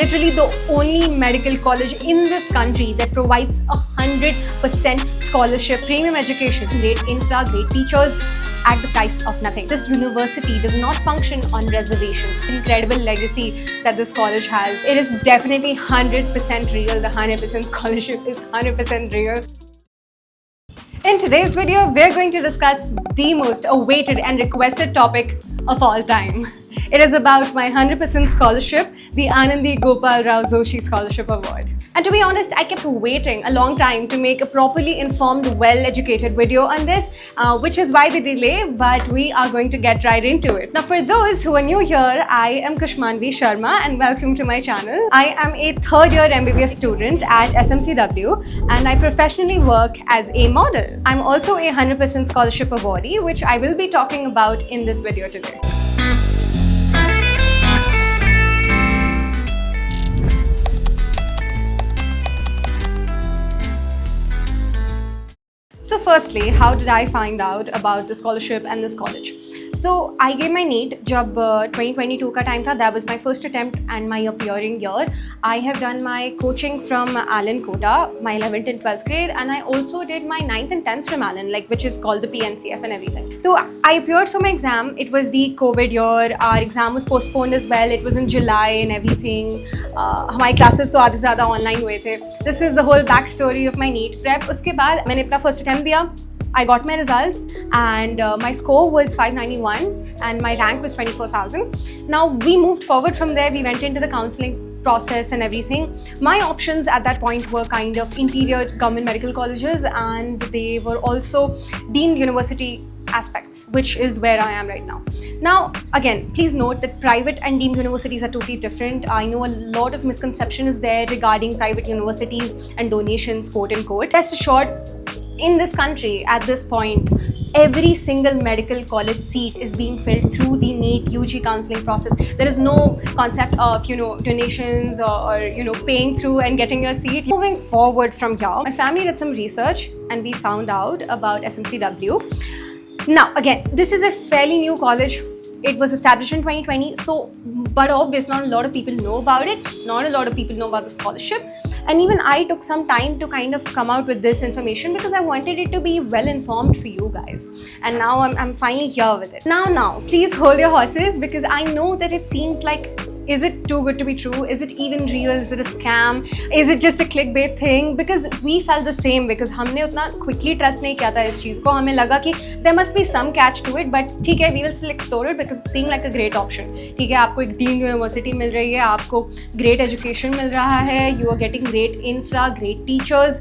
Literally the only medical college in this country that provides 100% scholarship, premium education, great infra, great teachers at the price of nothing. This university does not function on reservations. Incredible legacy that this college has. It is definitely 100% real. The 100% scholarship is 100% real. In today's video, we're going to discuss the most awaited and requested topic of all time. It is about my 100% scholarship, the Anandi Gopal Rao Joshi Scholarship Award. And to be honest, I kept waiting a long time to make a properly informed, well-educated video on this, which is why the delay, but we are going to get right into it. Now, for those who are new here, I am Kushmanvi Sharma and welcome to my channel. I am a third-year MBBS student at SMCW and I professionally work as a model. I'm also a 100% scholarship awardee, which I will be talking about in this video today. So firstly, how did I find out about the scholarship and this college? So I gave my NEET जब 2022 का time था. That was my first attempt and my appearing year. I have done my coaching from Allen Kota, my 11th and 12th grade, and I also did my 9th and 10th from Allen, which is called the PNCF and everything. So I appeared for my exam. It was the COVID year. Our exam was postponed as well. It was in July and everything. हमारी classes तो आधे से ज़्यादा online हुए थे. This is the whole backstory of my NEET prep. उसके बाद मैंने अपना first attempt दिया. I got my results and my score was 591 and my rank was 24,000. Now we moved forward from there. We went into the counseling process and everything. My options at that point were kind of interior government medical colleges and they were also deemed university aspects, which is where I am right now. Now, again, please note that private and deemed universities are totally different. I know a lot of misconception is there regarding private universities and donations, quote unquote. Rest assured, in this country, at this point, every single medical college seat is being filled through the NEET UG counseling process. There is no concept of, donations or paying through and getting your seat. Moving forward from here, my family did some research and we found out about SMCW. Now, again, this is a fairly new college. It was established in 2020, but obvious, not a lot of people know about it. Not a lot of people know about the scholarship. And even I took some time to kind of come out with this information because I wanted it to be well informed for you guys. And now I'm finally here with it. Now, please hold your horses because I know that it seems like, is it too good to be true? Is it even real? Is it a scam? Is it just a clickbait thing? Because we felt the same because हमने उतना quickly trust नहीं किया था इस चीज़ को. हमें लगा कि there must be some catch to it, but ठीक है, we will still explore it because it seemed like a great option. ठीक है, आपको एक deemed university मिल रही है, आपको great education मिल रहा है, you are getting great infra, great teachers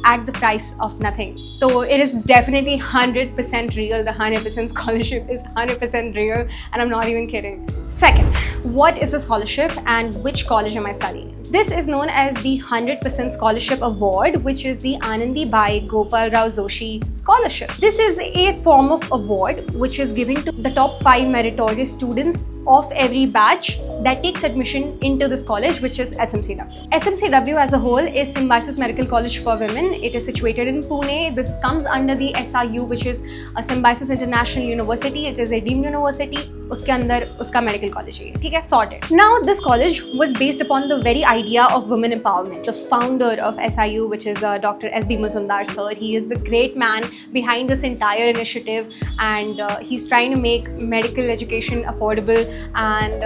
at the price of nothing. So it is definitely 100% real. The 100% scholarship is 100% real and I'm not even kidding. Second, what is a scholarship and which college am I studying? This is known as the 100% Scholarship Award, which is the Anandi Bai Gopal Rao Joshi Scholarship. This is a form of award which is given to the top 5 meritorious students of every batch that takes admission into this college, which is SMCW. SMCW as a whole is Symbiosis Medical College for Women. It is situated in Pune. This comes under the SIU, which is a Symbiosis International University. It is a deemed university. उसके अंदर उसका medical college है, ठीक है, sorted. Now this college was based upon the very idea of women empowerment. The founder of SIU, which is Dr. S.B. Mazumdar sir, he is the great man behind this entire initiative and he's trying to make medical education affordable and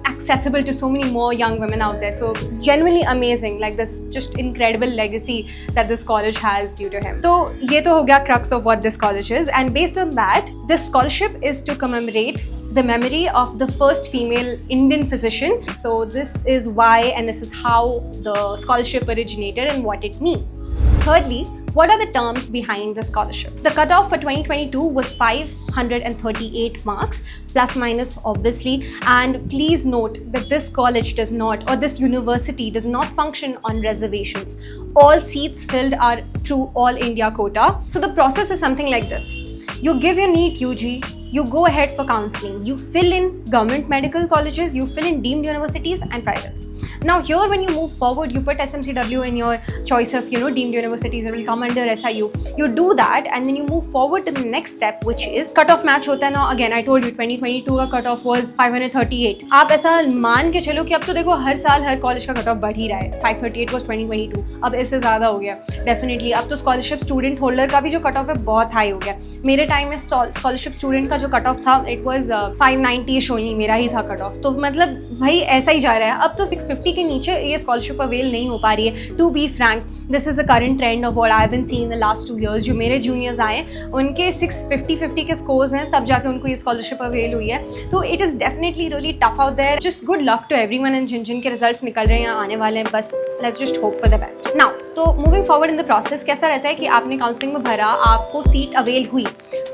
accessible to so many more young women out there. So genuinely amazing, like this just incredible legacy that this college has due to him. So ये तो हो गया crux of what this college is, and based on that, this scholarship is to commemorate the memory of the first female Indian physician. So this is why and this is how the scholarship originated and what it means. Thirdly, what are the terms behind the scholarship? The cutoff for 2022 was 538 marks, plus minus obviously, and please note that this college does not, or this university does not function on reservations. All seats filled are through All India quota. So the process is something like this. You give your NEET UG, you go ahead for counseling, you fill in government medical colleges, you fill in deemed universities and privates. Now here when you move forward, you put SMCW in your choice of deemed universities that will come under SIU. You do that and then you move forward to the next step, which is cutoff match होता है ना. Again I told you 2022 का cutoff was 538. आप ऐसा मान के चलो कि अब तो देखो हर साल हर कॉलेज का cutoff बढ़ ही रहा है. 538 was 2022. अब इससे ज़्यादा हो गया डेफिनेटली. अब तो स्कॉलरशिप स्टूडेंट होल्डर का भी जो कट ऑफ है बहुत हाई हो गया. मेरे टाइम में स्कॉलरशिप स्टूडेंट का जो कट ऑफ था इट वाज 590 ओनली. मेरा ही था कट ऑफ. तो मतलब भाई ऐसा ही जा रहा है. अब तो 650 के नीचे ये स्कॉलरशिप अवेल नहीं हो पा रही है. To be frank, this is the current trend of what I have been seeing in the last 2 years. जो मेरे जूनियर्स आए उनके 650 के स्कोर्स हैं तब जाके उनको ये स्कॉलरशिप अवेल हुई है. तो it is definitely really tough out there. Just good luck to everyone and जिन के रिजल्ट्स निकल रहे हैं या आने वाले हैं. बस let's just hope for the best. Now तो moving forward in the process कैसा रहता है कि आपने काउंसलिंग में भरा, आपको सीट अवेल हुई.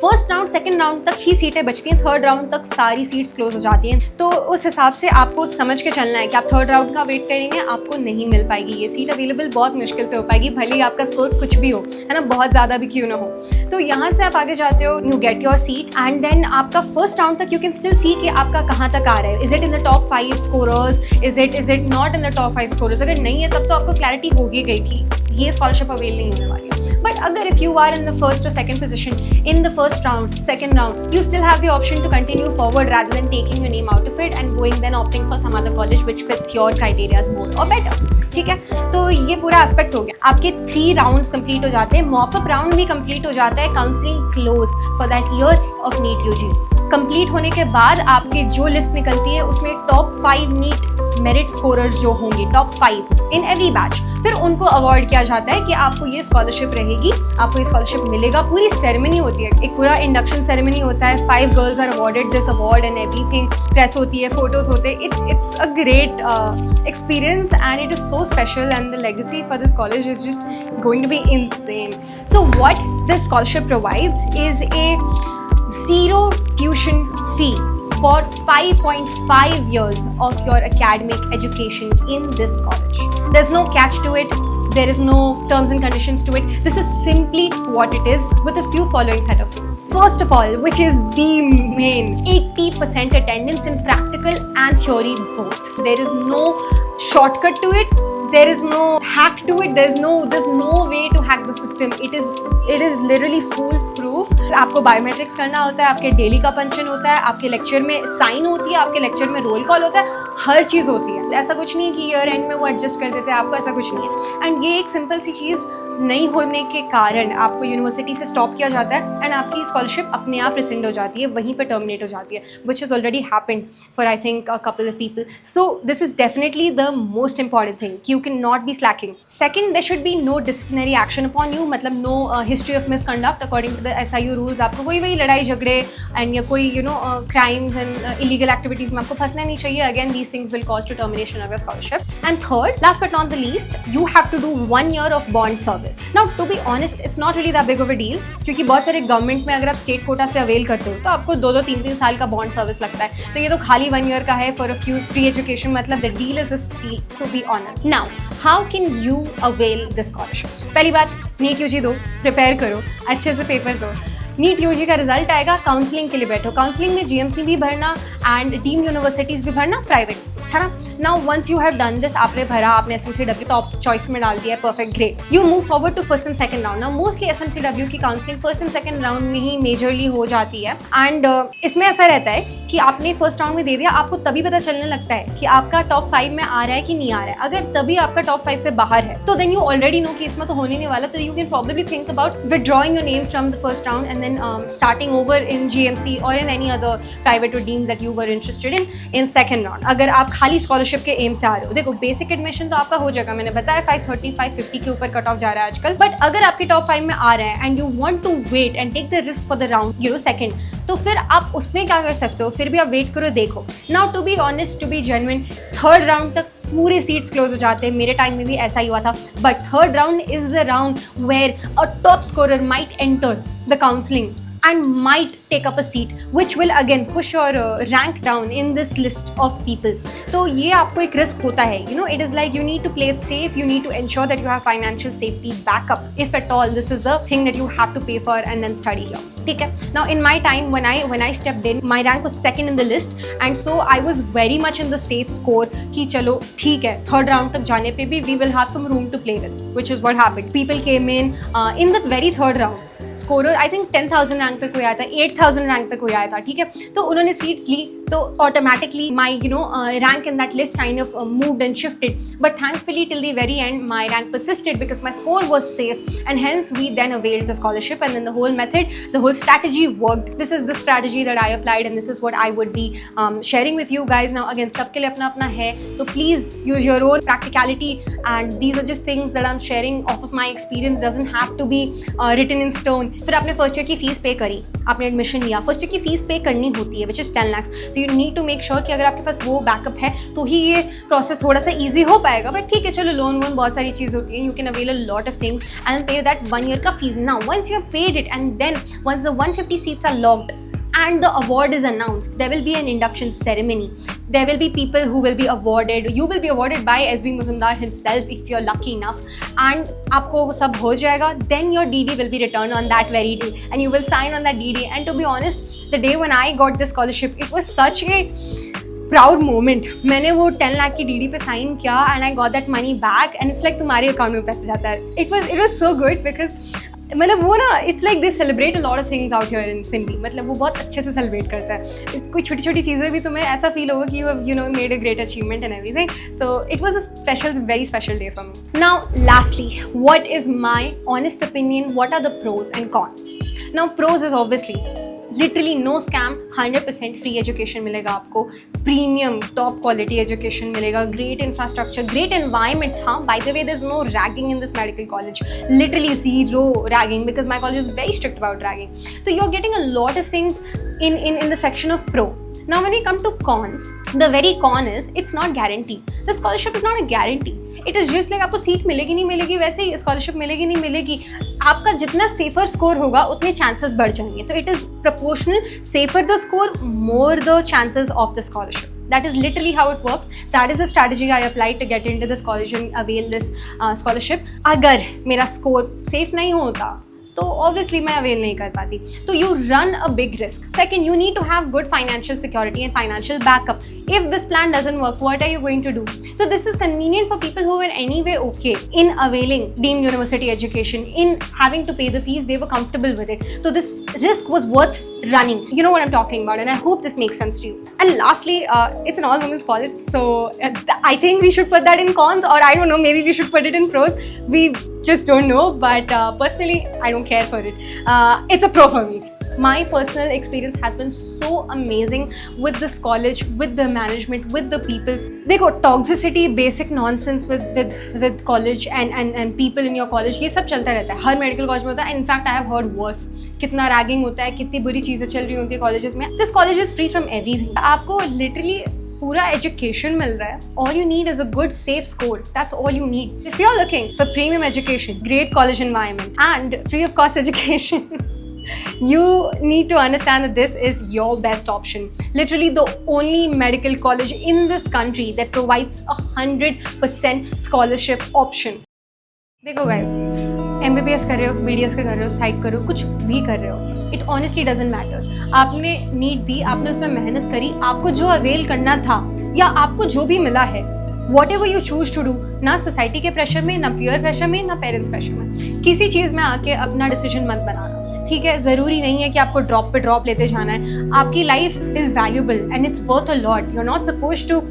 फर्स्ट राउंड सेकंड राउंड तक ही सीटें बचती हैं. थर्ड राउंड तक सारी सीट्स क्लोज हो जाती हैं. तो उस हिसाब से आपको समझ के चलना है कि आप थर्ड राउंड का वेट करेंगे, आपको नहीं मिल पाएगी ये सीट. अवेलेबल बहुत मुश्किल से हो पाएगी, भले ही आपका स्कोर कुछ भी हो, है ना, बहुत ज़्यादा भी क्यों ना हो. तो यहाँ से आप आगे जाते हो, you get your seat and then आपका फर्स्ट राउंड तक यू कैन स्टिल सी कि आपका कहाँ तक आ रहा है. Is it in the top 5 scorers, is it not in the top 5 scorers. अगर नहीं है तब तो आपको क्लैरिटी होगी गई कि ये स्कॉलरशिप अवेल नहीं होने वाली है. But अगर if you are in the first or second position in the first round, second round, you still have the option to continue forward rather than taking your name out of it and going then opting for some other college which fits your criteria more or better. ठीक है, तो ये पूरा aspect हो गया. आपके 3 rounds complete हो जाते हैं. मॉपअप राउंड भी कंप्लीट हो जाता है. Counselling close for that year of NEET UG. Complete होने के बाद आपकी जो लिस्ट निकलती है उसमें टॉप 5 नीट मेरिट स्कोरर्स जो होंगे, टॉप 5 इन एवरी बैच, फिर उनको अवार्ड किया जाता है कि आपको ये स्कॉलरशिप रहेगी, आपको ये स्कॉलरशिप मिलेगा. पूरी सेरेमनी होती है, एक पूरा इंडक्शन सेरेमनी होता है. 5 girls are awarded this award and everything. Press होती है, फोटोज होते हैं. It's a great experience and it is so special and the legacy for this college is just going to be insane. So what this scholarship provides is a zero tuition fee for 5.5 years of your academic education in this college. There's no catch to it. There is no terms and conditions to it. This is simply what it is with a few following set of rules. First of all, which is the main, 80% attendance in practical and theory both. There is no shortcut to it. There is no hack to it. There's no way to hack the system. It is literally foolproof. आपको biometrics करना होता है, आपके daily का पंचन होता है, आपके lecture में साइन होती है, आपके लेक्चर में रोल कॉल होता है, हर चीज़ होती है. ऐसा कुछ नहीं है कि ईयर एंड में वो एडजस्ट कर देते हैं आपको, ऐसा कुछ नहीं है. एंड ये एक सिंपल सी चीज़ नहीं होने के कारण आपको यूनिवर्सिटी से स्टॉप किया जाता है एंड आपकी स्कॉलरशिप अपने आप रिसेंड हो जाती है, वहीं पर टर्मिनेट हो जाती है, which is already happened for I think a couple of people. So this is definitely the most important thing कि you can not be slacking. Second, there should be no disciplinary action upon you, मतलब no history of misconduct according to the SIU rules. आपको वही लड़ाई झगड़े and या कोई crimes and illegal activities में आपको फंसना नहीं चाहिए. Again these things will cause to termination of your scholarship. And third, last but not the least, you have to do 1 year of bond service. Now to be honest, it's not really that big of a deal, क्योंकि बहुत सारे government में अगर आप state quota से avail करते हो तो आपको 2-2, 3-3 साल का बॉन्ड सर्विस लगता है. तो ये तो खाली 1 year का है फॉर अ फ्री एजुकेशन. मतलब the deal is a steal, to be honest. Now how can you avail the scholarship? पहली बात, नीट यूजी दो, प्रिपेयर करो, अच्छे से पेपर दो. नीट यूजी का रिजल्ट आएगा, काउंसलिंग के लिए बैठो. काउंसलिंग में GMC भी भरना एंड डीम्ड यूनिवर्सिटीज़ भी भरना, प्राइवेट, है ना. Now once you have done this, आपने भरा, आपने SMCW टॉप चॉइस में डाल दिया, perfect, great. You move forward to first and second round. Now mostly SMCW की counselling first and second round में ही मेजरली हो जाती है. एंड इसमें ऐसा रहता है कि आपने फर्स्ट राउंड में दे दिया, आपको तभी पता चलने लगता है कि आपका टॉप 5 में आ रहा है कि नहीं आ रहा है. अगर तभी आपका टॉप 5 से बाहर है तो देन यू ऑलरेडी नो कि इसमें तो होने नहीं वाला. तो you can probably think about withdrawing your name from the first round and then starting over in GMC or in any other private or deemed that you were interested in second round. अगर आप खाली scholarship के M से आ रहे हो, देखो basic admission तो आपका हो जाएगा, मैंने बताया 530, 550 के ऊपर कट ऑफ जा रहा है आजकल. बट अगर आपके टॉप 5 में आ रहे हैं and you want to wait and take the risk for the round second, तो फिर आप उसमें क्या कर सकते हो, फिर भी आप वेट करो, देखो. Now to be honest, to be genuine, third round तक पूरे सीट्स क्लोज हो जाते हैं. मेरे टाइम में भी ऐसा ही हुआ था. But third round is the round where a top scorer might enter the counselling and might take up a seat, which will again push your rank down in this list of people. तो ये आपको एक risk होता है. You know, it is like you need to play it safe. You need to ensure that you have financial safety backup, if at all this is the thing that you have to pay for and then study here. ठीक है. Now in my time when I stepped in, my rank was second in the list, and so I was very much in the safe score कि चलो ठीक है, third round तक जाने पे भी we will have some room to play with, which is what happened. People came in the very third round. Scorer I think 10,000 rank पे कोई आया था, 8,000 रैंक पे कोई आया था, ठीक है. तो उन्होंने सीट्स ली, तो automatically my rank in that list kind of moved and shifted, but thankfully till the very and my rank persisted because my score was safe, and hence we then availed the scholarship, and then the whole method, the whole strategy worked. This is the strategy that I applied, and this is what I would be sharing with you guys. Now again, सबके लिए अपना अपना है, तो please use your own practicality, and these are just things that I'm sharing off of my experience. Doesn't have to be written in stone. फिर आपने first year की fees पे करी, आपने एडमिशन लिया, फर्स्ट ईयर की फीस पे करनी होती है विच इज़ 10 lakhs. तो you need to make sure कि अगर आपके पास वो बैकअप है तो ही ये प्रोसेस थोड़ा सा ईजी हो पाएगा. बट ठीक है, चलो लोन वोन बहुत सारी चीज़ होती है, you can avail a lot of things and pay that 1 year का fees. Now once you have paid it and then once the 150 seats are locked and the award is announced, there will be an induction ceremony. There will be people who will be awarded. You will be awarded by SB Mazumdar himself if you're lucky enough, and आपको वो सब हो जाएगा. Then your DD will be returned on that very day, and you will sign on that DD. And to be honest, the day when I got this scholarship, it was such a proud moment. मैंने वो 10 लाख की DD पे sign किया and I got that money back, and it's like तुम्हारे account में पैसा जाता है. It was so good because मतलब वो ना, it's like they celebrate a lot of things out here in Symbi. मतलब वो बहुत अच्छे से सेलिब्रेट करता है. कोई छोटी छोटी चीज़ें भी तुम्हें ऐसा फील होगा कि you know made a great achievement and everything. तो it was a special, very special day for me. Now lastly, what is my honest opinion, what are the pros and cons. Now pros is obviously literally no scam, 100% free education मिलेगा आपको, premium top quality education मिलेगा, great infrastructure, great environment. हाँ, by the way there is no ragging in this medical college, literally zero ragging because my college is very strict about ragging. So you're getting a lot of things in the section of pro. Now when we come to cons, the very con is it's not guaranteed. The scholarship is not a guarantee. It is just like आपको seat मिलेगी नहीं मिलेगी, वैसे ही scholarship मिलेगी नहीं मिलेगी. आपका जितना सेफर स्कोर होगा उतने चांसेस बढ़ जाएंगे. तो it is proportional, safer the score more the chances of the scholarship. That is literally how it works. That is the strategy I applied to get into this college and avail this scholarship. अगर मेरा score safe नहीं होता तो obviously मैं avail नहीं कर पाती. तो you run a big risk. Second, you need to have good financial security and financial backup. If this plan doesn't work, what are you going to do? So this is convenient for people who were anyway okay in availing deemed university education, in having to pay the fees. They were comfortable with it. So this risk was worth running. You know what I'm talking about, and I hope this makes sense to you. And lastly, it's an all-women's college, so I think we should put that in cons, or I don't know, maybe we should put it in pros. We just don't know, but personally, I don't care for it. It's a pro for me. My personal experience has been so amazing with this college, with the management, with the people. देखो, toxicity, basic nonsense with college and people in your college, ये सब चलता रहता है, हर medical college में होता है. In fact, I have heard worse. कितना रैगिंग होता है, कितनी बुरी चीज़ें चल रही होती है कॉलेजेस में. This college is free from everything. आपको literally पूरा एजुकेशन मिल रहा है. All you need is a good safe score. That's all you need. If you're looking for premium education, great college environment, and free of cost education, you need to understand that this is your best option. Literally the only medical college in this country that provides 100% scholarship option. देखो guys, MBBS कर रहे हो, BDS का कर रहे हो, साइक कर रहे हो, कुछ भी कर रहे हो, it honestly doesn't matter. आपने नीट दी, आपने उसमें मेहनत करी, आपको जो अवेल करना था या आपको जो भी मिला है, whatever you choose to do, ना सोसाइटी के प्रेशर में, ना पीयर प्रेशर में, ना पेरेंट्स प्रेशर में, किसी चीज़ में आके अपना डिसीजन मत बनाना. ठीक है, ज़रूरी नहीं है कि आपको ड्रॉप पे ड्रॉप लेते जाना है. आपकी life is valuable and it's worth a lot. You are not suppose to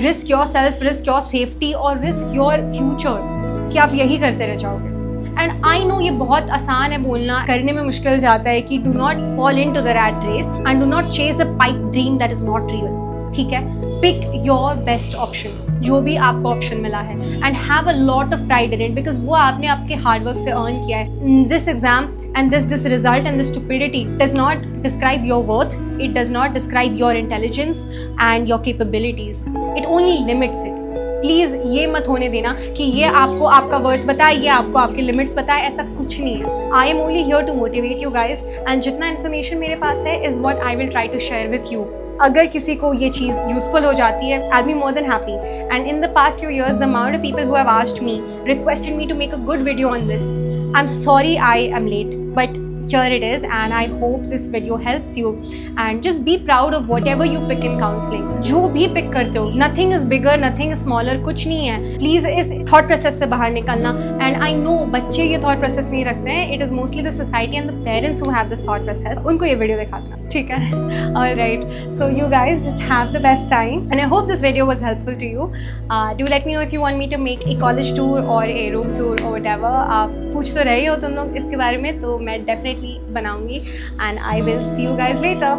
risk yourself, risk your safety और रिस्क योर फ्यूचर कि आप यही करते रह जाओगे. एंड आई नो ये बहुत आसान है बोलना, करने में मुश्किल जाता है कि do not fall into the rat race and do not chase the pipe dream that is not real. ठीक है, पिक योर बेस्ट ऑप्शन, जो भी आपको ऑप्शन मिला है, and have a lot of pride in it because वो आपने आपके हार्डवर्क से अर्न किया है. This exam and this result and this stupidity does not describe your worth. It does not describe your intelligence and your capabilities. It only limits it. Please ये मत होने देना कि ये आपको आपका वर्थ बताए, ये आपको आपके लिमिट्स बताए, ऐसा कुछ नहीं है। I am only here to motivate you guys, and जितना इन्फॉर्मेशन मेरे पास है is what I will try to share with you. अगर किसी को ये चीज़ यूजफुल हो जाती है, I be more than happy. And in the past few years, the amount of people who have asked me, requested me to make a good video on this. I'm sorry I am late, but here it is, and I hope this video helps you. And just be proud of whatever you pick in counseling. जो भी pick करते हो, nothing is bigger, nothing is smaller, कुछ नहीं है। Please इस thought process से बाहर निकलना। And I know बच्चे ये thought process नहीं रखते हैं। It is mostly the society and the parents who have this thought process. उनको ये video दिखा देना, ठीक है? Alright, so you guys just have the best time, and I hope this video was helpful to you. Do let me know if you want me to make a college tour or a room tour or whatever. पूछ तो रहे हो तुम लोग इसके बारे में, तो मैं definitely बनाऊंगी, and I will see you guys later.